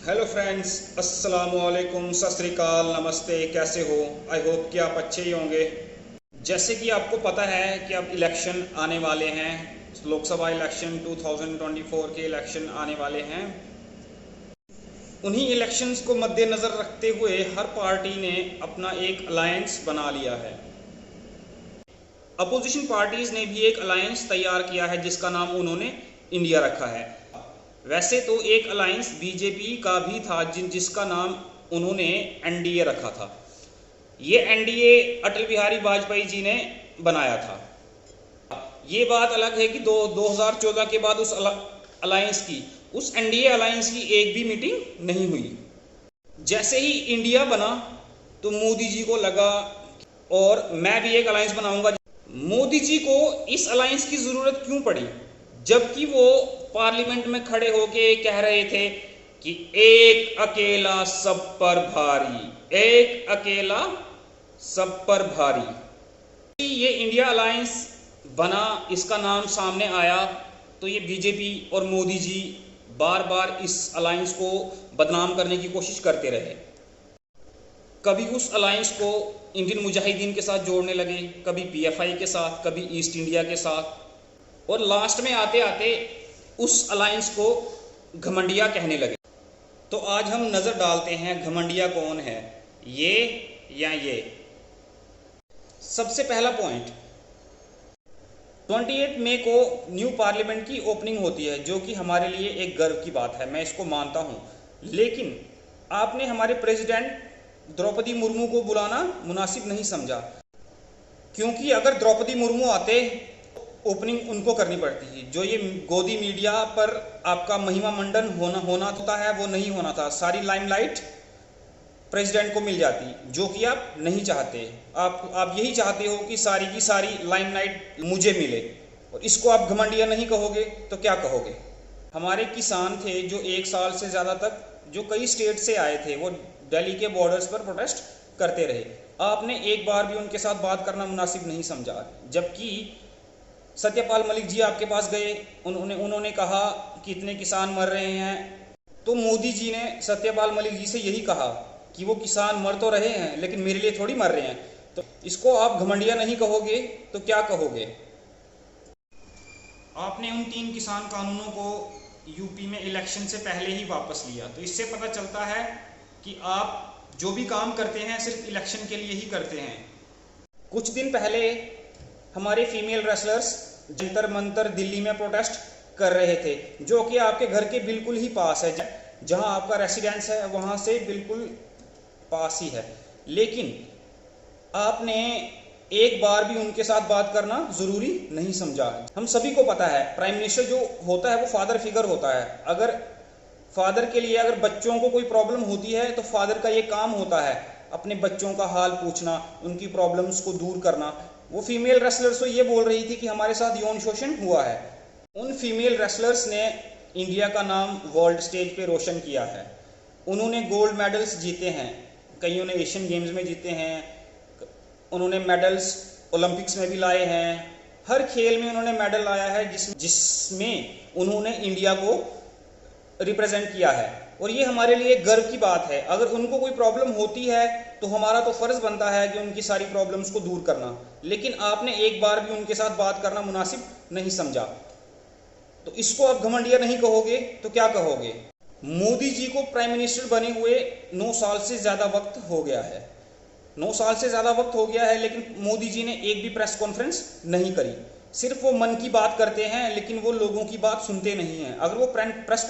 Hello friends, अस्सलाम वालेकुम, सत श्री अकाल, नमस्ते। कैसे हो? आई होप कि आप अच्छे ही होंगे। जैसे कि आपको पता है कि अब इलेक्शन आने वाले हैं, लोकसभा इलेक्शन 2024 के इलेक्शन आने वाले हैं। उन्हीं इलेक्शंस को मद्देनज़र रखते हुए हर पार्टी ने अपना एक अलायंस बना लिया है। अपोजिशन पार्टीज़ ने भी एक अलायंस तैयार किया है जिसका नाम उन्होंने इंडिया रखा है। वैसे तो एक अलायंस बीजेपी का भी था जिसका नाम उन्होंने एनडीए रखा था। ये एनडीए अटल बिहारी वाजपेयी जी ने बनाया था। ये बात अलग है कि 2014 के बाद उस एनडीए अलायंस की एक भी मीटिंग नहीं हुई। जैसे ही इंडिया बना तो मोदी जी को लगा और मैं भी एक अलायंस बनाऊंगा। मोदी जी को इस अलायंस की जरूरत क्यों पड़ी, जबकि वो पार्लियामेंट में खड़े होके कह रहे थे कि एक अकेला सब पर भारी, एक अकेला सब पर भारी। ये इंडिया अलायंस बना, इसका नाम सामने आया तो ये बीजेपी और मोदी जी बार बार इस अलायंस को बदनाम करने की कोशिश करते रहे। कभी उस अलायंस को इंडियन मुजाहिदीन के साथ जोड़ने लगे, कभी पीएफआई के साथ, कभी ईस्ट इंडिया के साथ, और लास्ट में आते आते उस अलायंस को घमंडिया कहने लगे। तो आज हम नज़र डालते हैं घमंडिया कौन है, ये या ये। सबसे पहला पॉइंट, 28 मई को न्यू पार्लियामेंट की ओपनिंग होती है, जो कि हमारे लिए एक गर्व की बात है, मैं इसको मानता हूँ। लेकिन आपने हमारे प्रेसिडेंट द्रौपदी मुर्मू को बुलाना मुनासिब नहीं समझा, क्योंकि अगर द्रौपदी मुर्मू आते ओपनिंग उनको करनी पड़ती थी। जो ये गोदी मीडिया पर आपका महिमा मंडन होना होता है वो नहीं होना था। सारी लाइमलाइट प्रेसिडेंट को मिल जाती, जो कि आप नहीं चाहते। आप यही चाहते हो कि सारी की सारी लाइमलाइट मुझे मिले, और इसको आप घमंडिया नहीं कहोगे तो क्या कहोगे? हमारे किसान थे जो 1 साल से ज़्यादा तक, जो कई स्टेट से आए थे, वो दिल्ली के बॉर्डर्स पर प्रोटेस्ट करते रहे। आपने एक बार भी उनके साथ बात करना मुनासिब नहीं समझा। जबकि सत्यपाल मलिक जी आपके पास गए, उन्होंने कहा कि इतने किसान मर रहे हैं, तो मोदी जी ने सत्यपाल मलिक जी से यही कहा कि वो किसान मर तो रहे हैं लेकिन मेरे लिए थोड़ी मर रहे हैं। तो इसको आप घमंडिया नहीं कहोगे तो क्या कहोगे? आपने उन 3 किसान कानूनों को यूपी में इलेक्शन से पहले ही वापस लिया, तो इससे पता चलता है कि आप जो भी काम करते हैं सिर्फ इलेक्शन के लिए ही करते हैं। कुछ दिन पहले हमारे फीमेल रेसलर्स जंतर मंतर दिल्ली में प्रोटेस्ट कर रहे थे, जो कि आपके घर के बिल्कुल ही पास है, जहां आपका रेसिडेंस है वहां से बिल्कुल पास ही है। लेकिन आपने एक बार भी उनके साथ बात करना जरूरी नहीं समझा। हम सभी को पता है प्राइम मिनिस्टर जो होता है वो फादर फिगर होता है। अगर फादर के लिए अगर बच्चों को कोई प्रॉब्लम होती है तो फादर का ये काम होता है अपने बच्चों का हाल पूछना, उनकी प्रॉब्लम्स को दूर करना। वो फीमेल रेसलर्स तो ये बोल रही थी कि हमारे साथ यौन शोषण हुआ है। उन फीमेल रेसलर्स ने इंडिया का नाम वर्ल्ड स्टेज पे रोशन किया है। उन्होंने गोल्ड मेडल्स जीते हैं, कईयों ने एशियन गेम्स में जीते हैं, उन्होंने मेडल्स ओलंपिक्स में भी लाए हैं। हर खेल में उन्होंने मेडल लाया है जिसमें उन्होंने इंडिया को रिप्रेजेंट किया है, और ये हमारे लिए गर्व की बात है। अगर उनको कोई प्रॉब्लम होती है तो हमारा तो फर्ज बनता है कि उनकी सारी प्रॉब्लम्स को दूर करना, लेकिन आपने एक बार भी उनके साथ बात करना मुनासिब नहीं समझा। तो इसको आप घमंडिया नहीं कहोगे तो क्या कहोगे? मोदी जी को प्राइम मिनिस्टर बने हुए 9 साल से ज्यादा वक्त हो गया है, 9 साल से ज्यादा वक्त हो गया है, लेकिन मोदी जी ने एक भी प्रेस कॉन्फ्रेंस नहीं करी। सिर्फ वो मन की बात करते हैं लेकिन वो लोगों की बात सुनते नहीं हैं। अगर वो प्रेस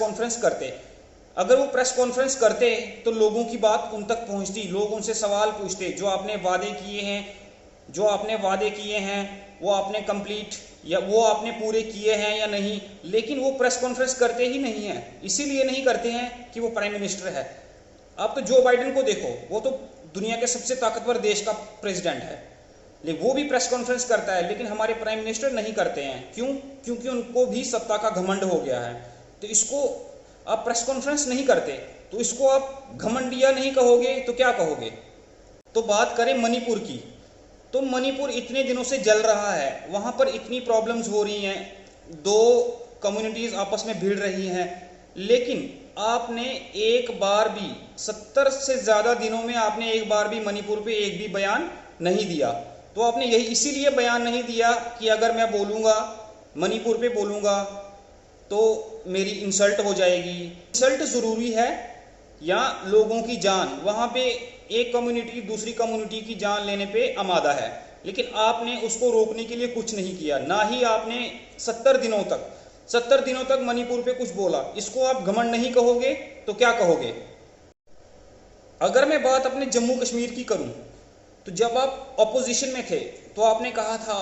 कॉन्फ्रेंस करते तो लोगों की बात उन तक पहुंचती, लोग उनसे सवाल पूछते, जो आपने वादे किए हैं वो आपने कंप्लीट या वो आपने पूरे किए हैं या नहीं। लेकिन वो प्रेस कॉन्फ्रेंस करते ही नहीं है। इसीलिए नहीं करते हैं कि वो प्राइम मिनिस्टर है। आप तो जो बाइडेन को देखो, वो तो दुनिया के सबसे ताकतवर देश का प्रेसिडेंट है, लेकिन वो भी प्रेस कॉन्फ्रेंस करता है, लेकिन हमारे प्राइम मिनिस्टर नहीं करते हैं। क्यों? क्योंकि उनको भी सत्ता का घमंड हो गया है। तो इसको आप प्रेस कॉन्फ्रेंस नहीं करते तो इसको आप घमंडिया नहीं कहोगे तो क्या कहोगे? तो बात करें मणिपुर की, तो मणिपुर इतने दिनों से जल रहा है, वहां पर इतनी प्रॉब्लम्स हो रही हैं, 2 कम्युनिटीज आपस में भिड़ रही हैं, लेकिन आपने एक बार भी 70 से ज़्यादा दिनों में आपने एक बार भी मणिपुर पे एक भी बयान नहीं दिया। तो आपने यही इसीलिए बयान नहीं दिया कि अगर मैं बोलूँगा, मणिपुर पे बोलूँगा तो मेरी इंसल्ट हो जाएगी। इंसल्ट ज़रूरी है या लोगों की जान, वहाँ पे एक कम्युनिटी दूसरी कम्युनिटी की जान लेने पे आमादा है, लेकिन आपने उसको रोकने के लिए कुछ नहीं किया। ना ही आपने 70 दिनों तक मणिपुर पे कुछ बोला। इसको आप घमंड नहीं कहोगे तो क्या कहोगे? अगर मैं बात अपने जम्मू कश्मीर की करूं, तो जब आप अपोजिशन में थे तो आपने कहा था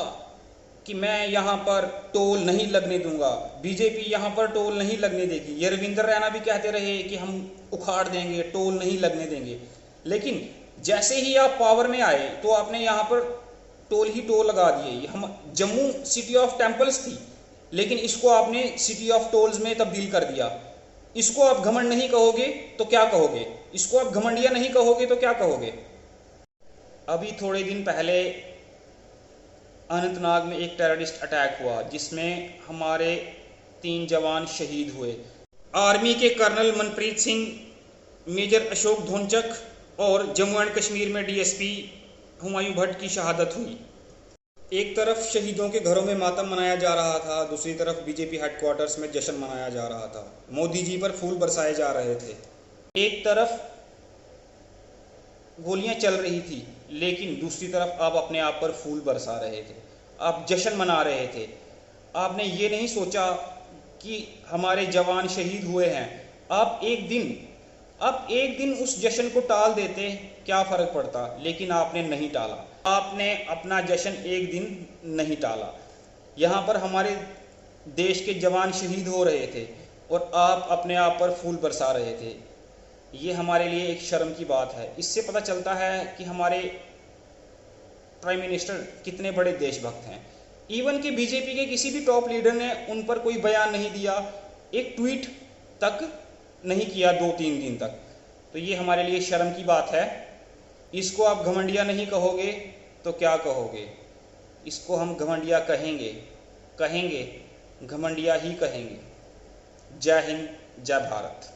कि मैं यहाँ पर टोल नहीं लगने दूंगा, बीजेपी यहाँ पर टोल नहीं लगने देगी। ये रविंद्र रैना भी कहते रहे कि हम उखाड़ देंगे, टोल नहीं लगने देंगे। लेकिन जैसे ही आप पावर में आए तो आपने यहाँ पर टोल ही टोल लगा दिए। हम जम्मू सिटी ऑफ टेम्पल्स थी, लेकिन इसको आपने सिटी ऑफ टोल्स में तब्दील कर दिया। इसको आप घमंड नहीं कहोगे तो क्या कहोगे? इसको आप घमंडिया नहीं कहोगे तो क्या कहोगे? अभी थोड़े दिन पहले अनंतनाग में एक टेररिस्ट अटैक हुआ जिसमें हमारे 3 जवान शहीद हुए। आर्मी के कर्नल मनप्रीत सिंह, मेजर अशोक धोनचक और जम्मू एंड कश्मीर में डीएसपी हुमायूं भट्ट की शहादत हुई। एक तरफ शहीदों के घरों में मातम मनाया जा रहा था, दूसरी तरफ बीजेपी हेडक्वार्टर्स में जश्न मनाया जा रहा था। मोदी जी पर फूल बरसाए जा रहे थे। एक तरफ गोलियां चल रही थी, लेकिन दूसरी तरफ आप अपने आप पर फूल बरसा रहे थे, आप जश्न मना रहे थे। आपने ये नहीं सोचा कि हमारे जवान शहीद हुए हैं। आप एक दिन उस जश्न को टाल देते, क्या फ़र्क पड़ता? लेकिन आपने नहीं टाला। आपने अपना जश्न एक दिन नहीं टाला। यहाँ पर हमारे देश के जवान शहीद हो रहे थे और आप अपने आप पर फूल बरसा रहे थे। ये हमारे लिए एक शर्म की बात है। इससे पता चलता है कि हमारे प्राइम मिनिस्टर कितने बड़े देशभक्त हैं। इवन कि बीजेपी के किसी भी टॉप लीडर ने उन पर कोई बयान नहीं दिया, एक ट्वीट तक नहीं किया 2-3 दिन तक। तो ये हमारे लिए शर्म की बात है। इसको आप घमंडिया नहीं कहोगे तो क्या कहोगे? इसको हम घमंडिया कहेंगे, घमंडिया ही कहेंगे। जय हिंद, जय भारत।